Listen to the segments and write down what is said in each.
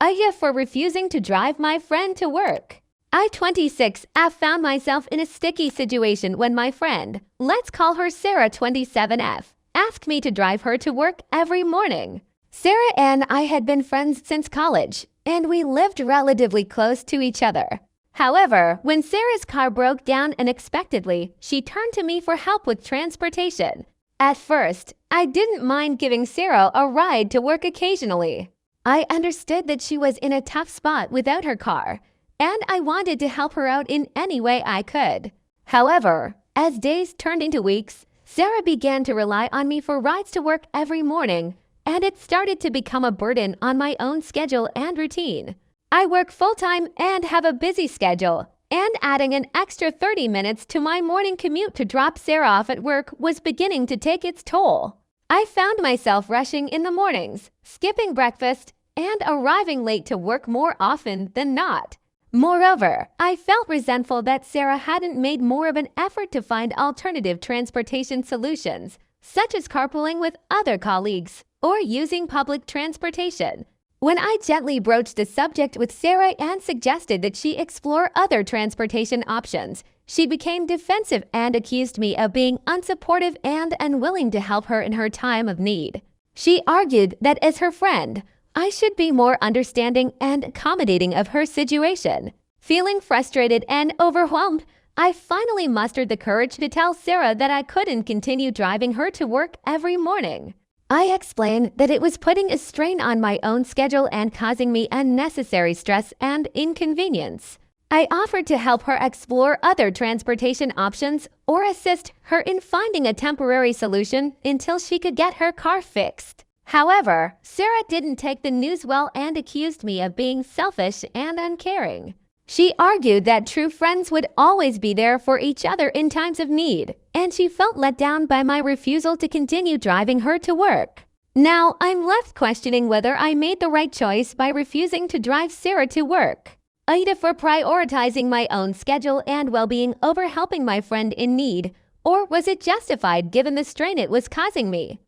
AITA for refusing to drive my friend to work. I, 26, have found myself in a sticky situation when my friend, let's call her Sarah, 27F, asked me to drive her to work every morning. Sarah and I had been friends since college, and we lived relatively close to each other. However, when Sarah's car broke down unexpectedly, she turned to me for help with transportation. At first, I didn't mind giving Sarah a ride to work occasionally. I understood that she was in a tough spot without her car, and I wanted to help her out in any way I could. However, as days turned into weeks, Sarah began to rely on me for rides to work every morning, and it started to become a burden on my own schedule and routine. I work full-time and have a busy schedule, and adding an extra 30 minutes to my morning commute to drop Sarah off at work was beginning to take its toll. I found myself rushing in the mornings, skipping breakfast, and arriving late to work more often than not. Moreover, I felt resentful that Sarah hadn't made more of an effort to find alternative transportation solutions, such as carpooling with other colleagues or using public transportation. When I gently broached the subject with Sarah and suggested that she explore other transportation options, she became defensive and accused me of being unsupportive and unwilling to help her in her time of need. She argued that as her friend, I should be more understanding and accommodating of her situation. Feeling frustrated and overwhelmed, I finally mustered the courage to tell Sarah that I couldn't continue driving her to work every morning. I explained that it was putting a strain on my own schedule and causing me unnecessary stress and inconvenience. I offered to help her explore other transportation options or assist her in finding a temporary solution until she could get her car fixed. However, Sarah didn't take the news well and accused me of being selfish and uncaring. She argued that true friends would always be there for each other in times of need, and she felt let down by my refusal to continue driving her to work. Now, I'm left questioning whether I made the right choice by refusing to drive Sarah to work. AITA for prioritizing my own schedule and well-being over helping my friend in need, or was it justified given the strain it was causing me?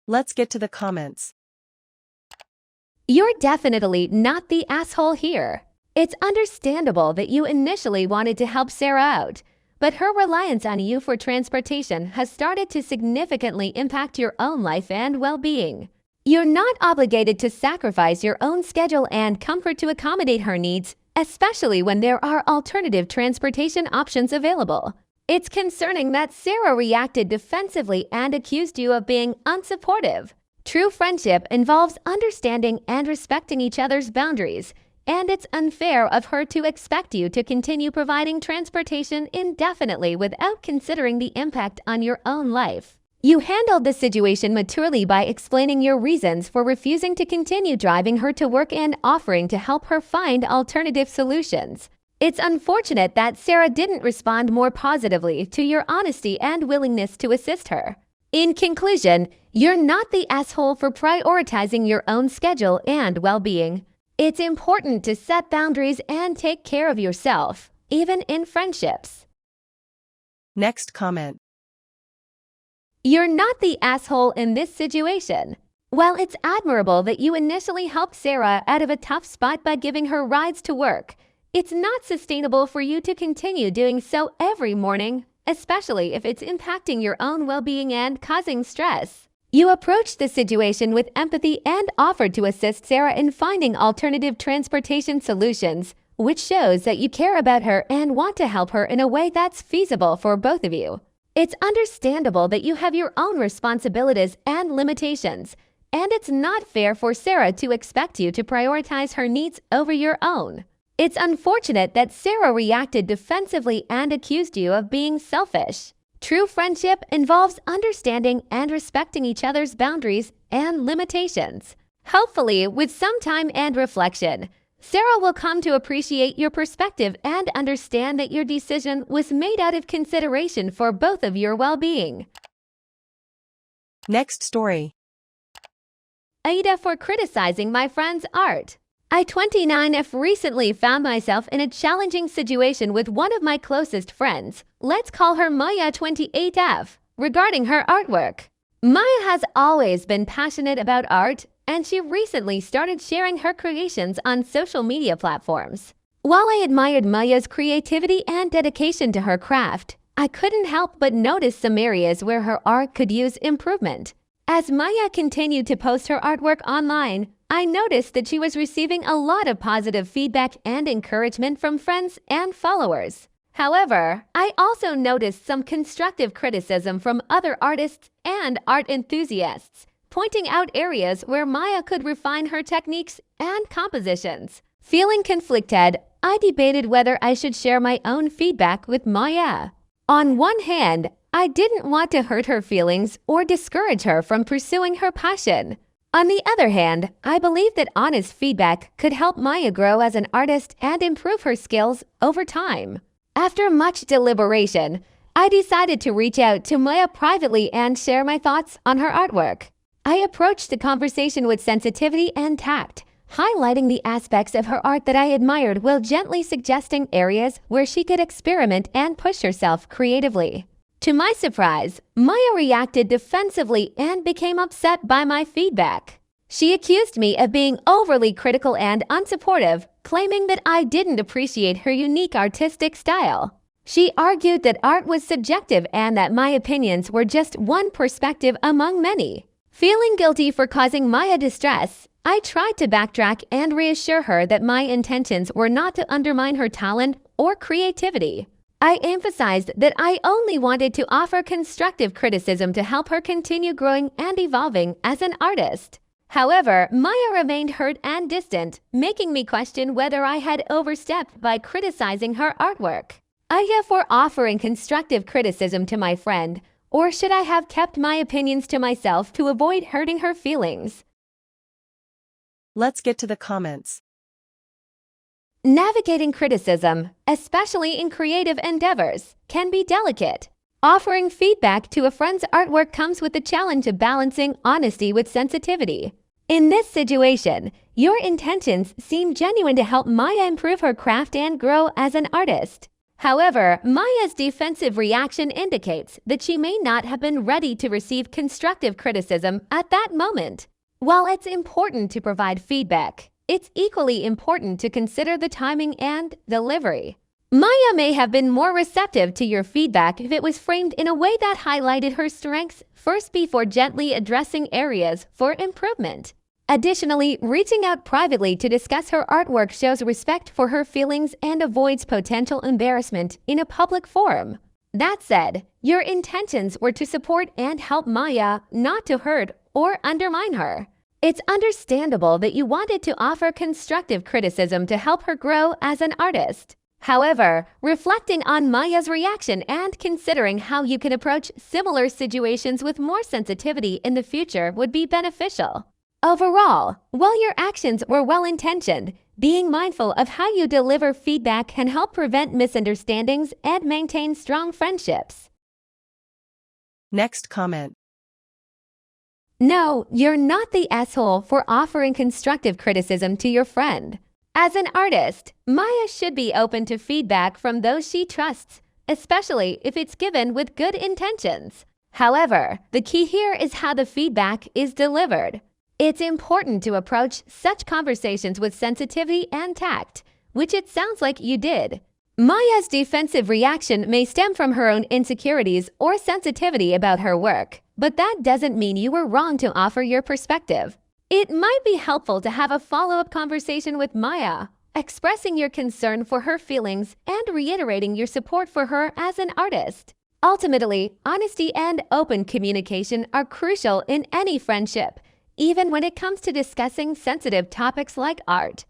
Let's get to the comments. You're definitely not the asshole here. It's understandable that you initially wanted to help Sarah out, but her reliance on you for transportation has started to significantly impact your own life and well-being. You're not obligated to sacrifice your own schedule and comfort to accommodate her needs, especially when there are alternative transportation options available. It's concerning that Sarah reacted defensively and accused you of being unsupportive. True friendship involves understanding and respecting each other's boundaries, and it's unfair of her to expect you to continue providing transportation indefinitely without considering the impact on your own life. You handled the situation maturely by explaining your reasons for refusing to continue driving her to work and offering to help her find alternative solutions. It's unfortunate that Sarah didn't respond more positively to your honesty and willingness to assist her. In conclusion, you're not the asshole for prioritizing your own schedule and well-being. It's important to set boundaries and take care of yourself, even in friendships. Next comment. You're not the asshole in this situation. While it's admirable that you initially helped Sarah out of a tough spot by giving her rides to work, it's not sustainable for you to continue doing so every morning, especially if it's impacting your own well-being and causing stress. You approached the situation with empathy and offered to assist Sarah in finding alternative transportation solutions, which shows that you care about her and want to help her in a way that's feasible for both of you. It's understandable that you have your own responsibilities and limitations, and it's not fair for Sarah to expect you to prioritize her needs over your own. It's unfortunate that Sarah reacted defensively and accused you of being selfish. True friendship involves understanding and respecting each other's boundaries and limitations. Hopefully, with some time and reflection, Sarah will come to appreciate your perspective and understand that your decision was made out of consideration for both of your well-being. Next story. AITA for criticizing my friend's art. I, 29F, recently found myself in a challenging situation with one of my closest friends, let's call her Maya, 28F, regarding her artwork. Maya has always been passionate about art, and she recently started sharing her creations on social media platforms. While I admired Maya's creativity and dedication to her craft, I couldn't help but notice some areas where her art could use improvement. As Maya continued to post her artwork online, I noticed that she was receiving a lot of positive feedback and encouragement from friends and followers. However, I also noticed some constructive criticism from other artists and art enthusiasts, pointing out areas where Maya could refine her techniques and compositions. Feeling conflicted, I debated whether I should share my own feedback with Maya. On one hand, I didn't want to hurt her feelings or discourage her from pursuing her passion. On the other hand, I believe that honest feedback could help Maya grow as an artist and improve her skills over time. After much deliberation, I decided to reach out to Maya privately and share my thoughts on her artwork. I approached the conversation with sensitivity and tact, highlighting the aspects of her art that I admired while gently suggesting areas where she could experiment and push herself creatively. To my surprise, Maya reacted defensively and became upset by my feedback. She accused me of being overly critical and unsupportive, claiming that I didn't appreciate her unique artistic style. She argued that art was subjective and that my opinions were just one perspective among many. Feeling guilty for causing Maya distress, I tried to backtrack and reassure her that my intentions were not to undermine her talent or creativity. I emphasized that I only wanted to offer constructive criticism to help her continue growing and evolving as an artist. However, Maya remained hurt and distant, making me question whether I had overstepped by criticizing her artwork. I therefore offering constructive criticism to my friend, or should I have kept my opinions to myself to avoid hurting her feelings? Let's get to the comments. Navigating criticism, especially in creative endeavors, can be delicate. Offering feedback to a friend's artwork comes with the challenge of balancing honesty with sensitivity. In this situation, your intentions seem genuine to help Maya improve her craft and grow as an artist. However, Maya's defensive reaction indicates that she may not have been ready to receive constructive criticism at that moment. While it's important to provide feedback, it's equally important to consider the timing and delivery. Maya may have been more receptive to your feedback if it was framed in a way that highlighted her strengths first before gently addressing areas for improvement. Additionally, reaching out privately to discuss her artwork shows respect for her feelings and avoids potential embarrassment in a public forum. That said, your intentions were to support and help Maya, not to hurt or undermine her. It's understandable that you wanted to offer constructive criticism to help her grow as an artist. However, reflecting on Maya's reaction and considering how you can approach similar situations with more sensitivity in the future would be beneficial. Overall, while your actions were well-intentioned, being mindful of how you deliver feedback can help prevent misunderstandings and maintain strong friendships. Next comment. No, you're not the asshole for offering constructive criticism to your friend. As an artist, Maya should be open to feedback from those she trusts, especially if it's given with good intentions. However, the key here is how the feedback is delivered. It's important to approach such conversations with sensitivity and tact, which it sounds like you did. Maya's defensive reaction may stem from her own insecurities or sensitivity about her work, but that doesn't mean you were wrong to offer your perspective. It might be helpful to have a follow-up conversation with Maya, expressing your concern for her feelings and reiterating your support for her as an artist. Ultimately, honesty and open communication are crucial in any friendship, even when it comes to discussing sensitive topics like art.